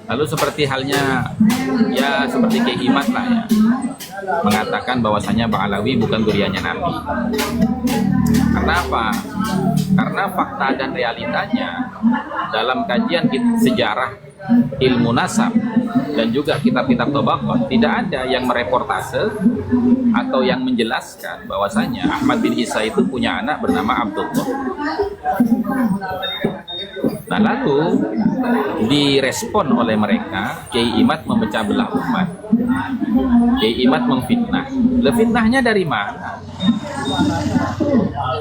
Lalu seperti halnya ya seperti Kiai Imad lah ya, mengatakan bahwasanya Pak Alawi bukan duriannya Nabi. Karena apa? Karena fakta dan realitanya dalam kajian sejarah ilmu nasab dan juga kitab-kitab Tabaqat tidak ada yang mereportase atau yang menjelaskan bahwasanya Ahmad bin Isa itu punya anak bernama Abdullah. Nah, lalu direspon oleh mereka, Kiai Imad memecah belah umat. Kiai Imad memfitnah. Fitnahnya dari mana?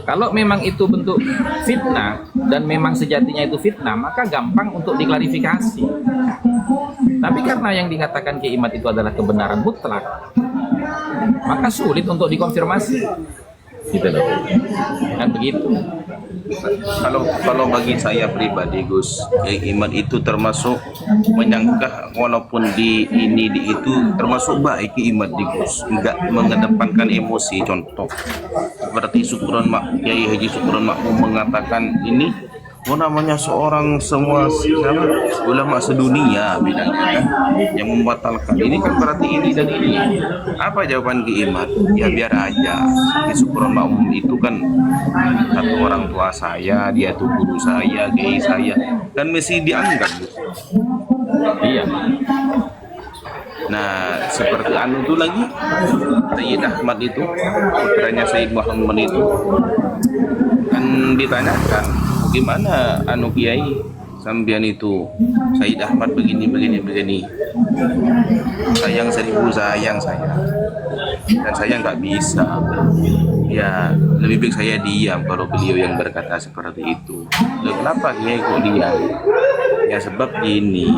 Kalau memang itu bentuk fitnah dan memang sejatinya itu fitnah, maka gampang untuk diklarifikasi. Tapi karena yang dikatakan Kiai Imad itu adalah kebenaran mutlak, maka sulit untuk dikonfirmasi. Gitu loh. Kan begitu. Kalau bagi saya pribadi, Gus, Kiai Imad itu termasuk menyangka walaupun di itu termasuk baik Kiai Imad di Gus, enggak mengedepankan emosi. Contoh seperti Kiai Haji Syukron Makmum mengatakan ini namanya seorang semua ulama sedunia bilangnya kan, yang membatalkan ini kan berarti ini dan ini. Apa jawaban Ki Imad? Ya biar aja. Ki Syukron Makmum itu kan satu orang tua saya, dia tuh guru saya, kiai saya, dan mesti dianggap. Iya. Nah, seperti anu itu lagi, Sayyid Ahmad itu, putranya Sayyid Muhammad itu, kan ditanyakan, gimana anu kiai sambian itu Sayyid Ahmad begini. Sayang 1000 sayang saya. Dan saya nggak bisa. Ya, lebih baik saya diam kalau beliau yang berkata seperti itu. Loh, kenapa kiai kok diam? Ya sebab gini,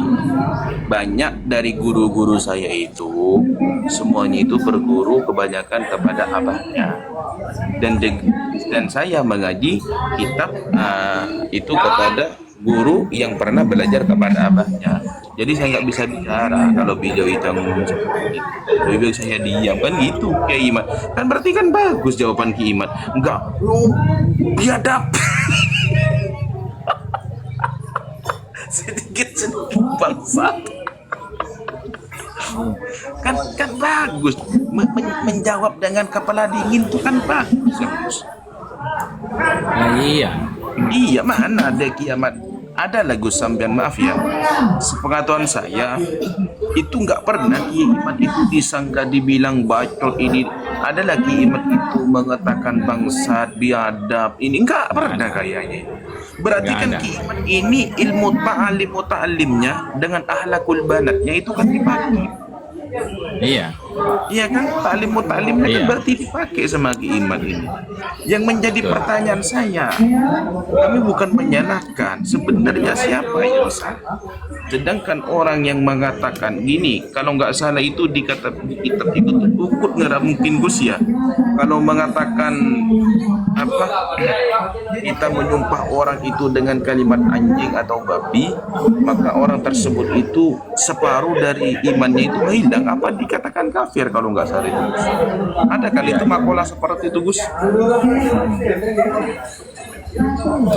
banyak dari guru-guru saya itu semuanya itu berguru kebanyakan kepada abahnya, dan saya mengaji kitab itu kepada guru yang pernah belajar kepada abahnya. Jadi saya nggak bisa bicara kalau beliau itu ngomong seperti itu. Lebih baik saya diam, kan gitu Kiai Imad. Kan berarti kan bagus jawaban Kiai Imad. Enggak, biadab. sedikit bangsat. Kan bagus menjawab dengan kepala dingin itu kan bagus. Iya, mana ada kiamat. Ada lagu sampean, maaf ya, sepengetahuan saya itu nggak pernah Kiai Imad itu disangka dibilang bacot ini. Ada lagi Imad itu mengatakan bangsat, biadab, ini nggak pernah kayaknya. Berarti kan Kiai Imad ini ilmu ta'alimnya dengan ahlakul banatnya itu kan dipakai. Iya kan, ta'alimnya kan berarti dipakai sama Kiai Imad ini. Yang menjadi pertanyaan saya, kami bukan menyalahkan sebenarnya siapa yang salah. Sedangkan orang yang mengatakan gini, kalau nggak salah itu di kitab itu ukut nggak mungkin Gus ya. Kalau mengatakan apa, kita menyumpah orang itu dengan kalimat anjing atau babi, maka orang tersebut itu separuh dari imannya itu hilang. Apa dikatakan kafir kalau nggak salah itu? Ada kali itu makalah seperti itu Gus.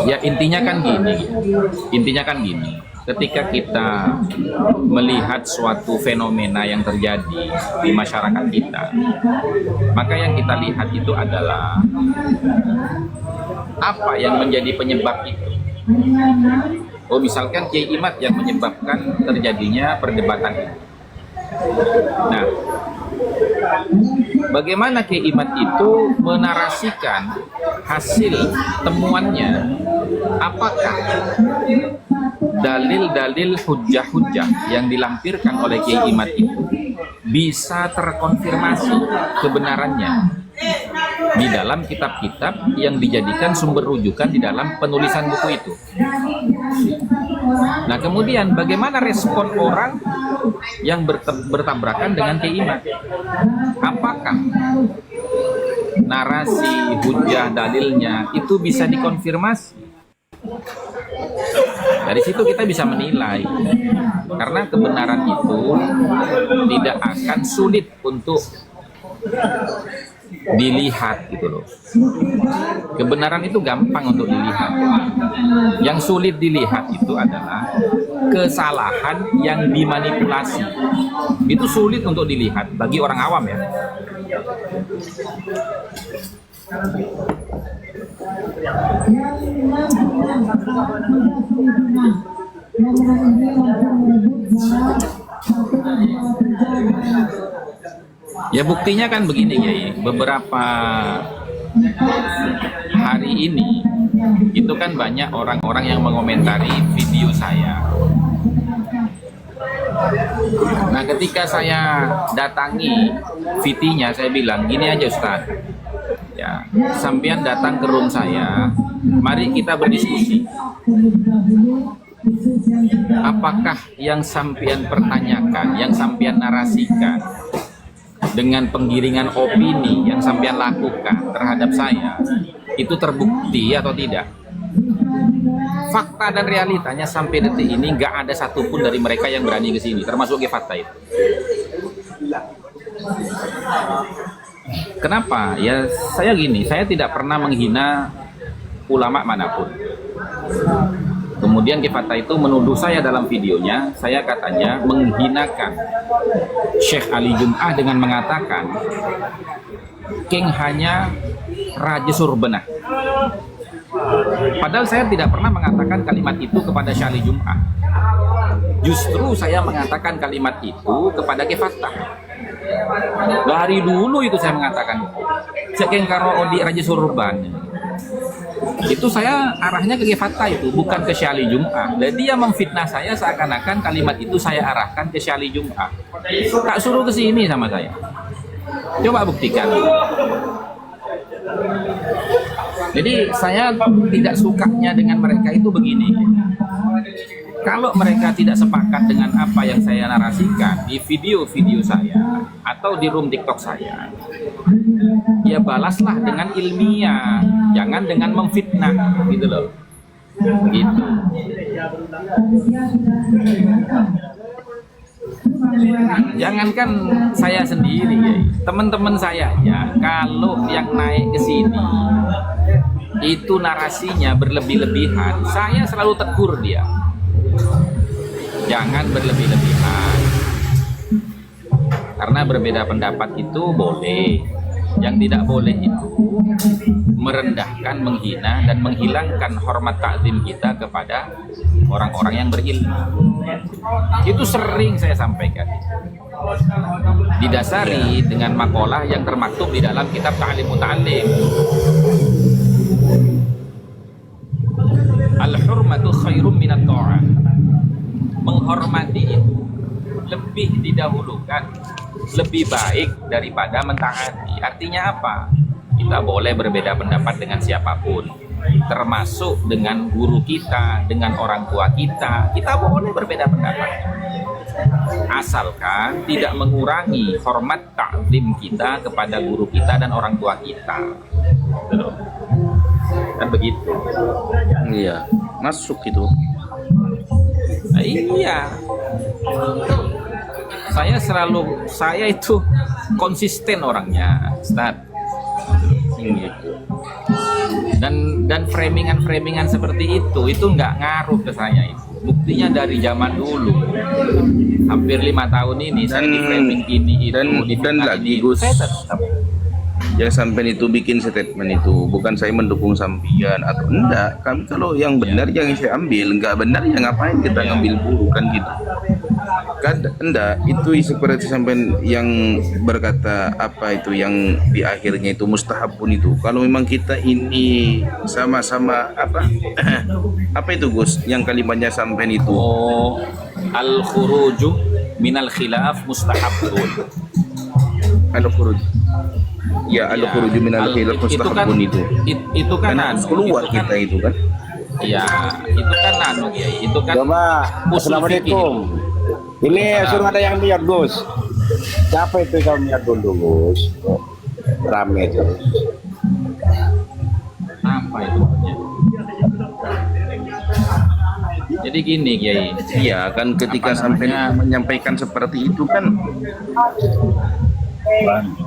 Ya intinya kan gini. Ketika kita melihat suatu fenomena yang terjadi di masyarakat kita, maka yang kita lihat itu adalah apa yang menjadi penyebab itu. Misalkan Kiai Imad yang menyebabkan terjadinya perdebatan itu. Nah, bagaimana Kiai Imad itu menarasikan hasil temuannya? Apakah dalil-dalil hujah-hujah yang dilampirkan oleh Kiai Imad itu bisa terkonfirmasi kebenarannya di dalam kitab-kitab yang dijadikan sumber rujukan di dalam penulisan buku itu? Nah, kemudian bagaimana respon orang yang bertabrakan dengan Kiai Imad? Apakah narasi, hujah, dalilnya itu bisa dikonfirmasi? Dari situ kita bisa menilai, karena kebenaran itu tidak akan sulit untuk dilihat gitu loh. Kebenaran itu gampang untuk dilihat. Yang sulit dilihat itu adalah kesalahan yang dimanipulasi. Itu sulit untuk dilihat bagi orang awam ya. Ya buktinya kan begini ya, beberapa hari ini itu kan banyak orang-orang yang mengomentari video saya. Nah ketika saya datangi VT-nya, saya bilang gini aja Ustaz, ya sampean datang ke room saya, mari kita berdiskusi. Apakah yang sampean pertanyakan, yang sampean narasikan dengan penggiringan opini yang sampean lakukan terhadap saya itu terbukti atau tidak? Fakta dan realitanya sampai detik ini nggak ada satupun dari mereka yang berani ke sini, termasuk fakta itu. Kenapa? Ya saya gini, saya tidak pernah menghina ulama manapun. Kemudian Kifata itu menuduh saya dalam videonya, saya katanya menghinakan Syekh Ali Jum'ah dengan mengatakan King hanya Raja Surbenah. Padahal saya tidak pernah mengatakan kalimat itu kepada Syekh Ali Jum'ah. Justru saya mengatakan kalimat itu kepada Kifata. Dari dulu itu saya mengatakan King karo Odi Raja Surbenah. Itu saya arahnya ke Kifata itu, bukan ke Syekh Ali Jum'ah. Dan dia memfitnah saya seakan-akan kalimat itu saya arahkan ke Syekh Ali Jum'ah. Tak suruh ke sini sama saya. Coba buktikan. Jadi saya tidak sukanya dengan mereka itu begini. Kalau mereka tidak sepakat dengan apa yang saya narasikan di video-video saya atau di room TikTok saya, ya balaslah dengan ilmiah, jangan dengan memfitnah, gitu loh. Begitu. Jangankan saya sendiri, ya, teman-teman saya ya, kalau yang naik ke sini itu narasinya berlebih-lebihan, saya selalu tegur dia. Jangan berlebih-lebihan. Karena berbeda pendapat itu boleh. Yang tidak boleh itu merendahkan, menghina, dan menghilangkan hormat takzim kita kepada orang-orang yang berilmu. Itu sering saya sampaikan. Didasari dengan makalah yang termaktub di dalam kitab Ta'lim Muta'allim. Al-hurmatu khairum minat ta'ah. Menghormati itu lebih didahulukan, lebih baik daripada mentaati. Artinya apa? Kita boleh berbeda pendapat dengan siapapun, termasuk dengan guru kita, dengan orang tua kita. Kita boleh berbeda pendapat, asalkan tidak mengurangi hormat taklim kita kepada guru kita dan orang tua kita. Betul. Kan begitu. Iya, masuk itu. Nah, iya. Saya itu konsisten orangnya, Ustaz. Dan framingan seperti itu nggak ngaruh ke saya itu. Buktinya dari zaman dulu, hampir 5 tahun ini saya di framing ini itu dan lagi Gus, saya tetap. yang sampai itu bikin statement itu bukan saya mendukung sampian atau enggak. Kami kalau yang benar yang saya ambil, enggak benar ya ngapain kita ngambil bulu kan gitu. Kan enggak, itu seperti sampai yang berkata apa itu yang di akhirnya itu mustahab pun itu. Kalau memang kita ini sama-sama apa apa itu Gus yang kalimatnya sampai itu. Oh, al-khuruju minal khilaf mustahabun. Al-khuruj. Ya, al-khuruju minal khilaf mustahabun itu. Itu kan harus keluar itu kan, kita itu kan. Iya, itu kan ya, itu kan. Coba, assalamualaikum. Ini suruh ada yang lihat Gus. Siapa itu yang lihat dulu Gus? Rame terus. Apa itu? Jadi gini Kiai. Iya kan ketika sampai menyampaikan seperti itu kan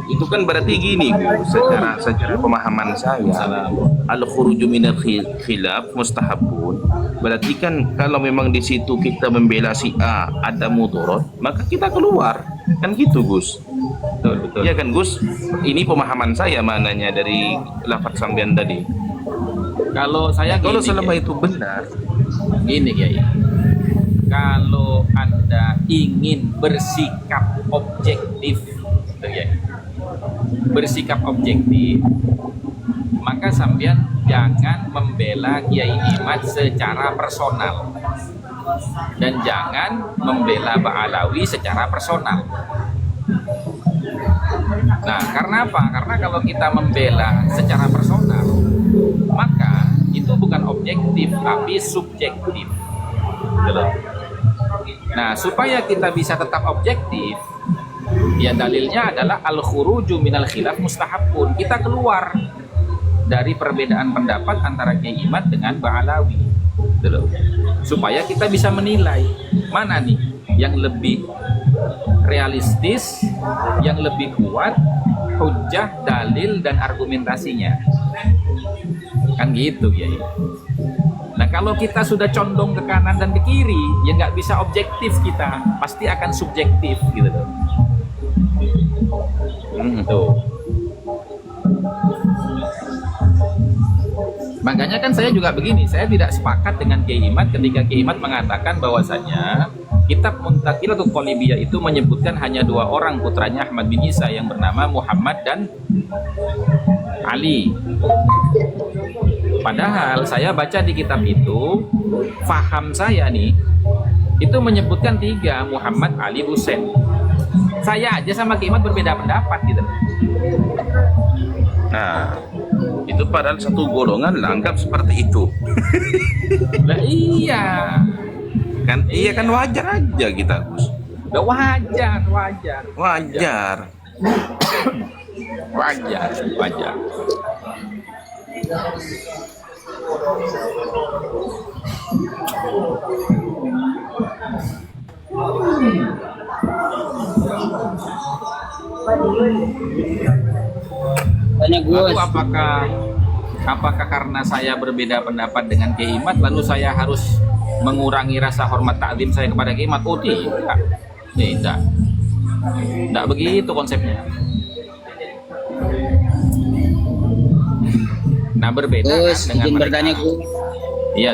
Itu kan berarti gini, Gus, secara pemahaman saya, al-khuruju minal khilaf mustahabun. Berarti kan kalau memang di situ kita membela si A ada mudarat, maka kita keluar. Kan gitu, Gus. Betul, betul. Iya kan, Gus? Ini pemahaman saya mananya dari lafaz sampean tadi. Kalau saya Kalau gini, selama Kiai. itu benar, Gini, Kiai. Kalau Anda ingin bersikap objektif, gitu, Kiai. Bersikap objektif, maka sampean jangan membela Kiai Imad secara personal dan jangan membela Ba'alawi secara personal. Nah, karena apa? Karena kalau kita membela secara personal, maka itu bukan objektif tapi subjektif. Gitu. Nah, supaya kita bisa tetap objektif, ya dalilnya adalah al-khuruju minal khilaf mustahabun. Kita keluar dari perbedaan pendapat antara Kiai Imad dengan Ba'alawi. Gitu. Supaya kita bisa menilai mana nih yang lebih realistis, yang lebih kuat hujjah, dalil dan argumentasinya. Kan gitu, Kiai. Nah, kalau kita sudah condong ke kanan dan ke kiri, ya nggak bisa objektif kita, pasti akan subjektif gitu loh. Tuh. Makanya kan saya juga begini, saya tidak sepakat dengan Kiai Imad ketika Kiai Imad mengatakan bahwasanya kitab Muntaqilatul Qalibiyah itu menyebutkan hanya 2 orang putranya Ahmad bin Isa yang bernama Muhammad dan Ali. Padahal saya baca di kitab itu, faham saya nih, itu menyebutkan 3, Muhammad, Ali, Husain. Saya aja sama Kiai Imad berbeda pendapat gitu. nah itu padahal satu golongan anggap seperti itu. Nah, iya. Kan iya kan wajar aja kita, Gus. Udah wajar. Wajar. Wajar. Tanya Gus. Lalu apakah karena saya berbeda pendapat dengan Kiai Imad lalu saya harus mengurangi rasa hormat takzim saya kepada Kiai Imad? Oh tidak. Tidak begitu konsepnya. Nah, berbeda Gus, kan dengan izin mereka. bertanya Gus. Iya,